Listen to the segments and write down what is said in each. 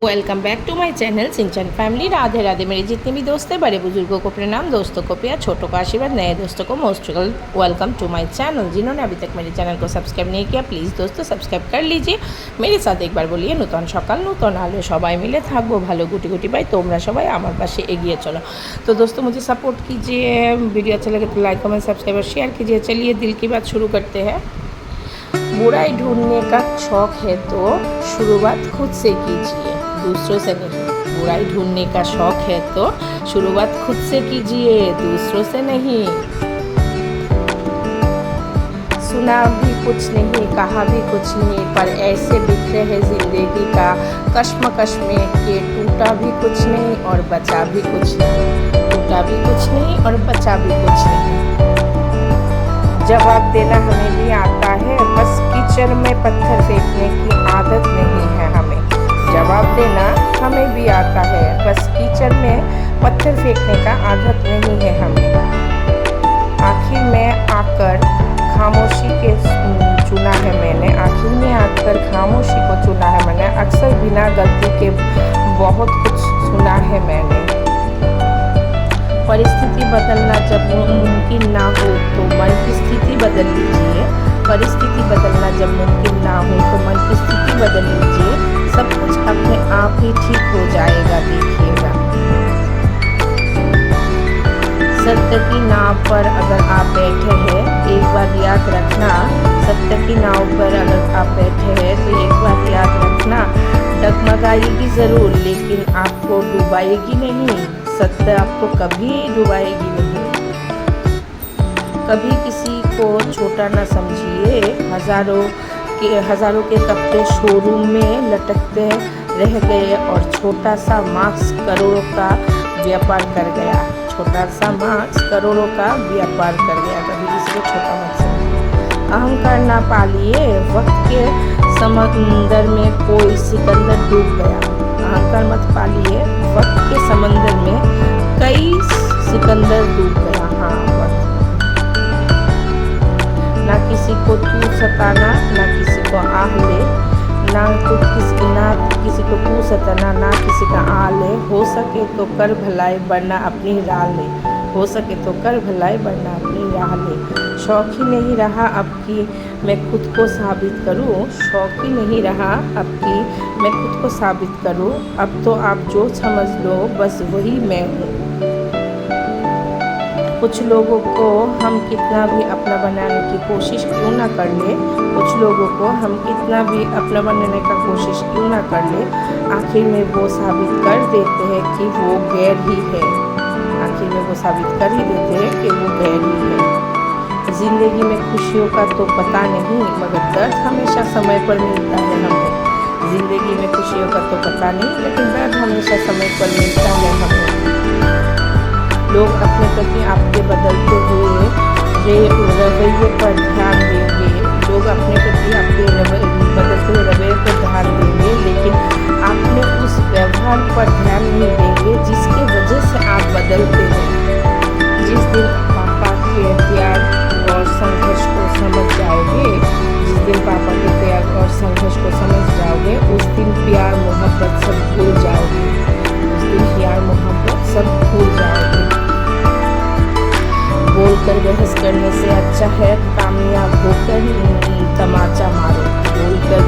Welcome back to my channel Sinchan family. Radhe Radhe. मेरे जितने भी दोस्त हैं, बड़े बुजुर्गों को प्रणाम, दोस्तों को प्यार, छोटों का आशीर्वाद, नए दोस्तों को most welcome to my channel. जिन्होंने अभी तक मेरे चैनल को सब्सक्राइब नहीं किया, प्लीज़ दोस्तों सब्सक्राइब कर लीजिए। मेरे साथ एक बार बोलिए, नूतन सकाल नूतन आलो, सबाई मिले थाकबो भालो, गुटी गुटी भाई तोमरा सबाई आमार पाशे एगिए चलो। तो दोस्तों मुझे सपोर्ट कीजिए, वीडियो अच्छा लगे तो लाइक कमेंट सब्सक्राइब और शेयर कीजिए। चलिए दिल की बात शुरू करते हैं। बुराई ढूंढने का शौक है तो शुरुआत खुद से कीजिए, दूसरों से नहीं। बुराई ढूंढने का शौक है तो शुरुआत खुद से कीजिए, दूसरों से नहीं। सुना भी कुछ नहीं, कहा भी कुछ नहीं, पर ऐसे बिखरे है जिंदगी का कश्मकश में कि टूटा भी कुछ नहीं और बचा भी कुछ नहीं, टूटा भी कुछ नहीं और बचा भी कुछ नहीं। जवाब देना हमें भी आता है, बस कीचड़ में पत्थर फेंकने की आदत नहीं है हमें। जवाब देना हमें भी आता है, बस कीचड़ में पत्थर फेंकने का आदत नहीं है हमें। आखिर में आकर खामोशी के चुना है मैंने, आखिर में आकर खामोशी को चुना है मैंने। अक्सर बिना गलती के बहुत कुछ सुना है मैंने। परिस्थिति बदलना जब मुमकिन ना हो तो मन की स्थिति बदल लीजिए। परिस्थिति बदलना जब मुमकिन ना हो तो मन की स्थिति बदल लीजिए। सब कुछ अपने आप ही ठीक हो जाएगा, देखिएगा। सत्य की नाव पर अगर आप बैठे हैं, एक बार याद रखना। सत्य की नाव पर अगर आप बैठे हैं तो एक बार याद रखना, डगमगाएगी ज़रूर लेकिन आपको डुबाएगी नहीं। सत्य आपको कभी डुबाएगी नहीं। कभी किसी को छोटा ना समझिए। हज़ारों के कपड़े शोरूम में लटकते रह गए और छोटा सा मास्क करोड़ों का व्यापार कर गया। छोटा सा मास्क करोड़ों का व्यापार कर गया। कभी किसी को छोटा मत समझिए। अहंकार ना पालिए, वक्त के समंदर में कोई सिकंदर डूब गया। अहंकार मत पालिए, वक्त के समंदर में कई सिकंदर डूब गया। हाँ, वक्त। ना किसी को तू सताना, ना किसी को आह ले, ना किसी को तू सताना, ना किसी का आह ले। हो सके तो कर भलाई वरना अपनी राह ले। हो सके तो कर भलाई वरना अपनी राह ले। शौक ही नहीं रहा अब कि मैं खुद को साबित करूं। शौक ही नहीं रहा अब कि मैं खुद को साबित करूं। अब तो आप जो समझ लो बस वही मैं हूँ। कुछ लोगों को हम कितना भी अपना बनाने की कोशिश क्यों ना कर ले, कुछ लोगों को हम कितना भी अपना बनाने का कोशिश क्यों ना कर ले, आखिर में वो साबित कर देते हैं कि वो गैर ही है। आखिर में वो साबित कर ही देते हैं कि वो गैर ही है। ज़िंदगी में खुशियों का तो पता नहीं, मगर दर्द हमेशा समय पर मिलता है हमें। ज़िंदगी में खुशियों का तो पता नहीं, लेकिन दर्द हमेशा समय पर मिलता है हमें। लोग अपने प्रति आपके बदलते हुए रवैये पर ध्यान देंगे। लोग अपने प्रति आपके बदलते हुए रवैये पर ध्यान देंगे, लेकिन आपने उस व्यवहार पर ध्यान नहीं देंगे जिसकी वजह से आप बदलते हैं। जिस दिन पापा के त्याग और संघर्ष को समझ जाओगे, जिस दिन पापा के त्याग और संघर्ष को समझ जाओगे, उस दिन प्यार मोहब्बत सब भूल जाओगे। उस दिन प्यार मोहब्बत सब भूल जाओगे। बोलकर बहस करने से अच्छा है कामयाब होकर तमाचा मारो। बोलकर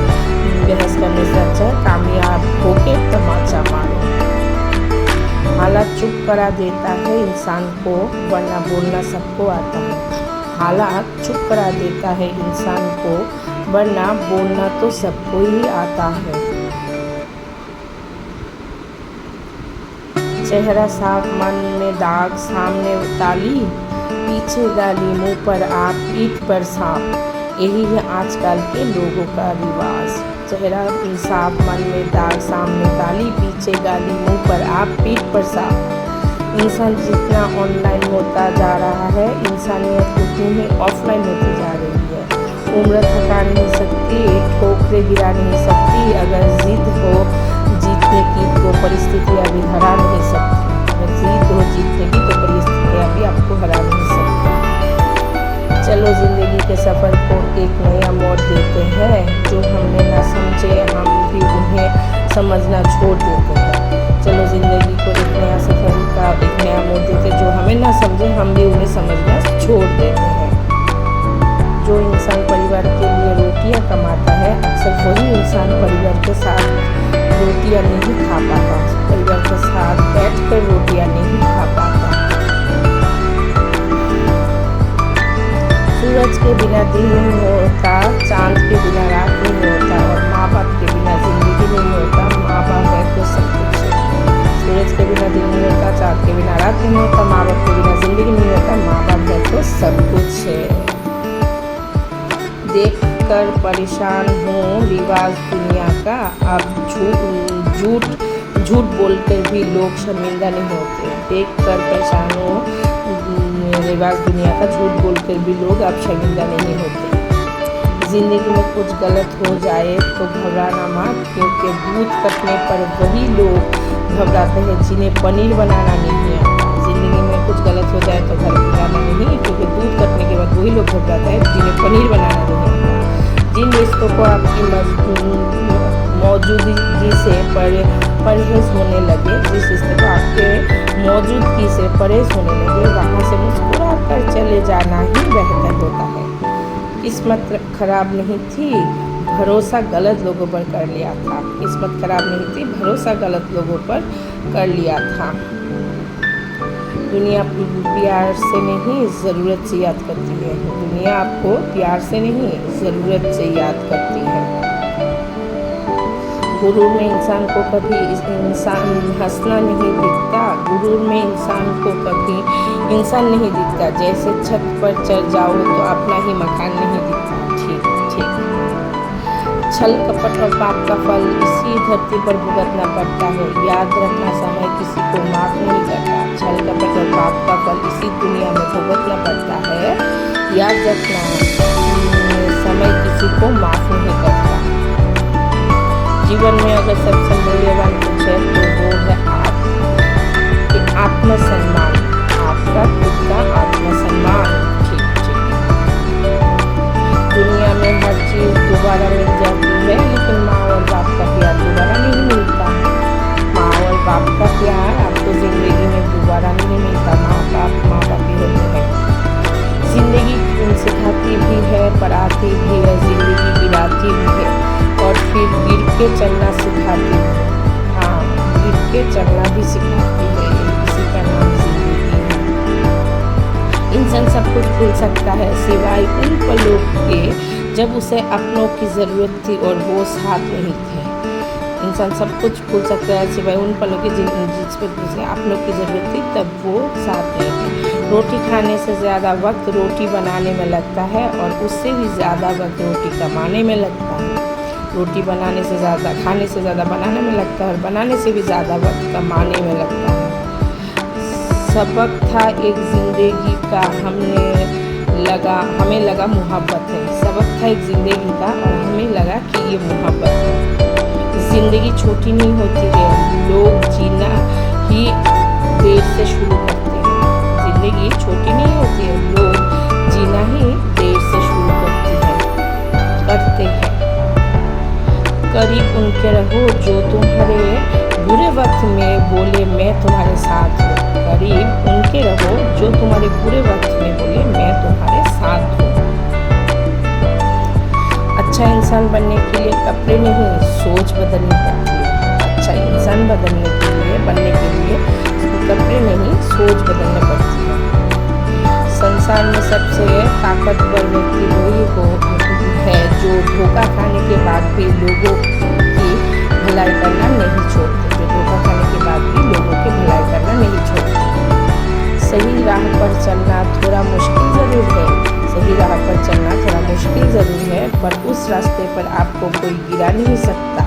बहस करने से अच्छा है कामयाब होकर तमाचा मारो। हालात चुप करा देता है इंसान को, वरना बोलना सबको आता है। हालात चुप करा देता है इंसान को, वरना बोलना तो सबको ही आता है। चेहरा साफ मन में दाग, सामने ताली पीछे गाली, मुंह पर आप पीठ पर सांप। यही है आजकल के लोगों का रिवाज। चेहरा साफ मन में दाग, सामने ताली पीछे गाली, मुंह पर आप पीठ पर सांप। इंसान जितना ऑनलाइन होता जा रहा है, इंसानियत उतनी ही ऑफलाइन होती जा रही है। उम्र थका नहीं सकती, ठोकरे गिरा नहीं सकती। अगर जिद हो जीतने की तो परिस्थितियाँ भी हरा नहीं सकती। अगर जिद हो जीतने की तो परिस्थितियाँ भी आपको हरा नहीं सकती। चलो ज़िंदगी के सफ़र को एक नया मोड़ देते हैं। जो हमने ना समझे हम भी उन्हें समझना छोड़ देते हैं। चलो ज़िंदगी को एक नया सफ़र का एक नया मोड़ देते, जो हमें ना समझे हम भी उन्हें समझना छोड़ देते हैं। जो इंसान परिवार के लिए रोटियां कमाता है, अक्सर वही इंसान परिवार के साथ रोटियां नहीं खा पाता, परिवार के साथ बैठकर रोटियां नहीं खा पाता। सूरज के बिना दिन नहीं होता, चांद के बिना रात नहीं होता, और माँ बाप के बिना जिंदगी नहीं होता। माँ बाप है तो सब कुछ है। सूरज के बिना दिन नहीं होता, चांद के बिना रात नहीं होता, माँ बाप के बिना जिंदगी नहीं होता। माँ बाप है तो सब कुछ है। देखकर परेशान हूँ रिवाज दुनिया का, अब झूठ बोलकर भी लोग शर्मिंदा नहीं होते। देखकर परेशान हूँ रिवाज दुनिया का, झूठ बोलकर भी लोग अब शर्मिंदा नहीं होते। ज़िंदगी में कुछ गलत हो जाए तो घबराना मत, क्योंकि दूध कटने पर वही लोग घबराते हैं जिन्हें पनीर बनाना नहीं आता। ज़िंदगी में कुछ गलत हो जाए तो घबराना नहीं, क्योंकि दूध कटने के बाद वही लोग घबराते हैं जिन्हें पनीर बनाना नहीं आता। जिन रिश्तों को आपकी मौजूदगी से परहेज होने लगे, जिस रिश्ते को आपके मौजूदगी से परहेज होने लगे, वहाँ से मुस्कुरा कर चले जाना ही बेहतर होता है। किस्मत खराब नहीं थी, भरोसा गलत लोगों पर कर लिया था। किस्मत खराब नहीं थी, भरोसा गलत लोगों पर कर लिया था। दुनिया प्यार से नहीं ज़रूरत से याद करती है। दुनिया आपको प्यार से नहीं ज़रूरत से याद करती है। गुरूर में इंसान को कभी इंसान हंसना नहीं दिखता। गुरूर में इंसान को कभी इंसान नहीं दिखता। जैसे छत पर चढ़ जाओ तो अपना ही मकान नहीं दिखता। ठीक छल कपट और पाप का फल इसी धरती पर भुगतना पड़ता है। याद रखना, समय किसी को माफ़ नहीं करता। छल कपट और पाप का फल इसी दुनिया में भुगतना पड़ता है। याद रखना, समय किसी को माफ़ नहीं करता। जीवन में अगर सबसे मूल्यवान कुछ है तो वो है आत्मसम्मान, आपका खुद का आत्मसम्मान। ठीक दुनिया में हर चीज़ दोबारा मिल जाती है, लेकिन माँ और बाप का प्यार दोबारा नहीं मिलता। माँ और बाप का प्यार आपको ज़िंदगी में दोबारा नहीं मिलता। माँ बाप ही होते हैं। ज़िंदगी सिखाती भी है, पढ़ाती भी है, ज़िंदगी गिराती भी है, और फिर गिर के चलना सिखाती है। हाँ, गिर के चलना भी सिखाती है। इसी का नाम ज़िंदगी है। इंसान सब कुछ भूल सकता है सिवाय उन पलों के जब उसे अपनों की ज़रूरत थी और वो साथ नहीं थे। इंसान सब कुछ भूल सकता है सिवाय उन पलों की जिस पर उसे अपनों की ज़रूरत थी, तब वो साथ नहीं थे। रोटी खाने से ज़्यादा वक्त रोटी बनाने में लगता है, और उससे भी ज़्यादा वक्त रोटी कमाने में लगता है। रोटी बनाने से ज़्यादा, खाने से ज़्यादा बनाने में लगता है, और बनाने से भी ज़्यादा वक्त कमाने में लगता है। सबक था एक ज़िंदगी का, हमें लगा मोहब्बत है। सबक था एक ज़िंदगी का और हमें लगा कि ये मोहब्बत है। ज़िंदगी छोटी नहीं होती है, लोग जीना ही देर से शुरू करते हैं। ज़िंदगी छोटी नहीं होती है, लोग जीना ही देर से शुरू करते हैं। करीब उनके रहो जो तुम्हारे बुरे वक्त में बोले मैं तुम्हारे साथ हूँ। करीब उनके रहो जो तुम्हारे बुरे वक्त में बोले मैं तुम्हारे साथ हूँ। अच्छा इंसान बनने के लिए कपड़े नहीं, सोच बदलनी पड़ती है। अच्छा इंसान बनने के लिए कपड़े नहीं, सोच बदलनी पड़ती है। संसार में सबसे ताकतवर व्यक्ति वही है जो धोखा खाने के बाद भी लोगों की भलाई करना नहीं छोड़ते। जो धोखा खाने के बाद भी लोगों की भलाई करना नहीं छोड़ते। सही राह पर चलना थोड़ा मुश्किल ज़रूर है। सही राह पर चलना थोड़ा मुश्किल ज़रूर है, पर उस रास्ते पर आपको कोई गिरा नहीं सकता।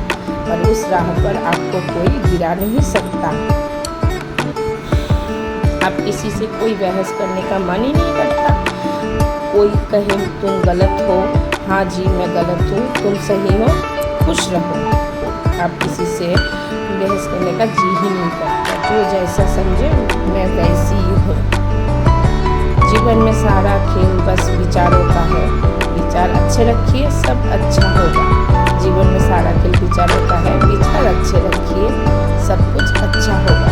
अब किसी से कोई बहस करने का मन ही नहीं करता। कोई कहे तुम गलत हो, हाँ जी मैं गलत हूँ, तुम सही हो, खुश रहो। अब किसी से बहस करने का जी ही नहीं करता। जो जैसा समझे मैं वैसी ही हूँ। जीवन में सारा खेल बस विचारों का है। विचार अच्छे रखिए, सब अच्छा होगा। जीवन में सारा खेल विचार होता है। विचार अच्छे रखिए, सब कुछ अच्छा होगा।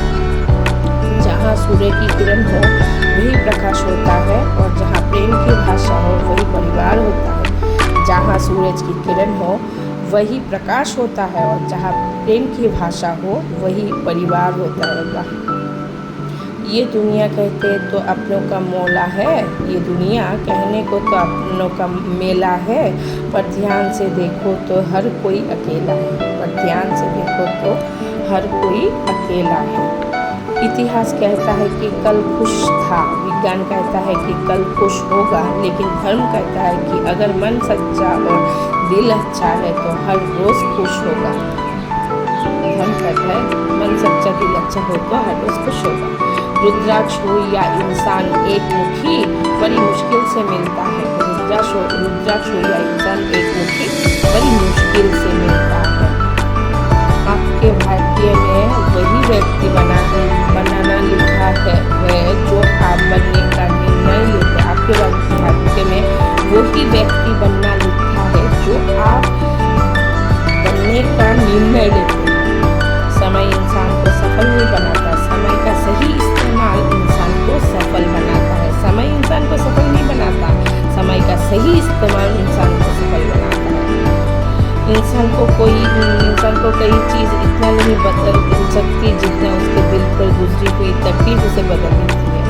जहाँ सूर्य की किरण हो वही प्रकाश होता है, और जहाँ प्रेम की भाषा हो वही परिवार होता है। जहाँ सूरज की किरण हो वही प्रकाश होता है, और जहाँ प्रेम की भाषा हो वही परिवार होता है। ये दुनिया कहते तो अपनों का मौला है, ये दुनिया कहने को तो अपनों का मेला है, पर ध्यान से देखो तो हर कोई अकेला है, पर ध्यान से देखो तो हर कोई अकेला है। इतिहास कहता है कि कल खुश था, विज्ञान कहता है कि कल खुश होगा, लेकिन धर्म कहता है कि अगर मन सच्चा और दिल अच्छा है तो हर रोज़ खुश होगा। धर्म कहता है मन सच्चा दिल अच्छा हो तो हर रोज़ खुश होगा। रुद्राक्ष हो या इंसान एक मुखी बड़ी मुश्किल से मिलता है। रुद्राक्ष हो या इंसान एक मुखी बड़ी मुश्किल से मिलता है। आपके भाग्य में वही व्यक्ति बनाना लिखा है जो आप बनने का निर्णय लेते। आपके भाग्य में वही व्यक्ति बनना लिखा है जो आप बनने का निर्णय लेते। समय इंसान को सफल नहीं बनाता, समय का सही इस्तेमाल इंसान को सफल बनाता है। समय इंसान को सफल नहीं बनाता, समय का सही इस्तेमाल इंसान को सफल बनाता है। इंसान को कई चीज़ इतना नहीं बदल सकती जितना उसके दिल पर गुजरी हुई तकलीफ उसे बदल देती है।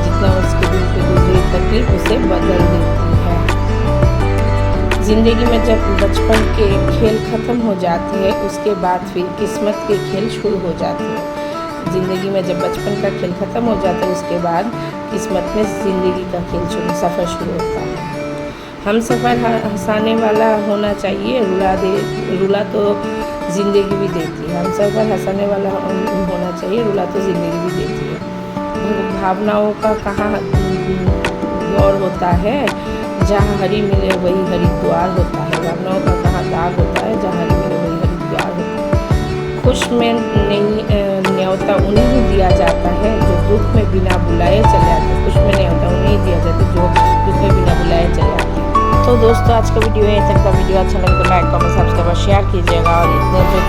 जितना उसके दिल पर गुजरी तकलीफ उसे बदल देती है। ज़िंदगी में जब बचपन के खेल ख़त्म हो जाते हैं, उसके बाद फिर किस्मत के खेल शुरू हो जाते हैं। ज़िंदगी में जब बचपन का खेल ख़त्म हो जाता है, उसके बाद किस्मत में ज़िंदगी का खेल सफ़र शुरू होता है। हम सफ़र हंसाने वाला होना चाहिए, रुला तो ज़िंदगी भी देती है। हम सफ़र हंसाने वाला होना चाहिए, रुला तो ज़िंदगी भी देती है। भावनाओं का कहाँ गौर होता है, जहाँ हरी मिले वही हरिद्वार होता है। भावनाओं का कहाँ दाग होता है, जहाँ हरी मिले वही हरिद्वार होता है। खुश में न्योता उन्हें ही दिया जाता है जो दुख में बिना बुलाए चले आते हैं। खुश में न्योता उन्हें ही दिया जाता है जो दुख में बिना बुलाए चले आते हैं। तो दोस्तों, आज का वीडियो यहीं तक का वीडियो अच्छा लगे तो लाइक कमेंट सब्सक्राइब और शेयर कीजिएगा। और इतने जो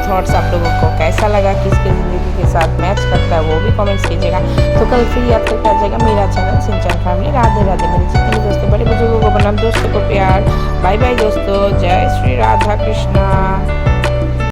थॉट्स आप लोगों को कैसा लगा, किसके ज़िंदगी के साथ मैच करता है, वो भी कमेंट्स कीजिएगा। तो कल फिर याद करके आ जाएगा मेरा चैनल सिंचन फैमिली। राधे राधे। मेरे जितने भी दोस्तों, बड़े बुजुर्गों को प्रणाम, दोस्तों को प्यार। बाय बाय दोस्तों, जय श्री राधा कृष्णा।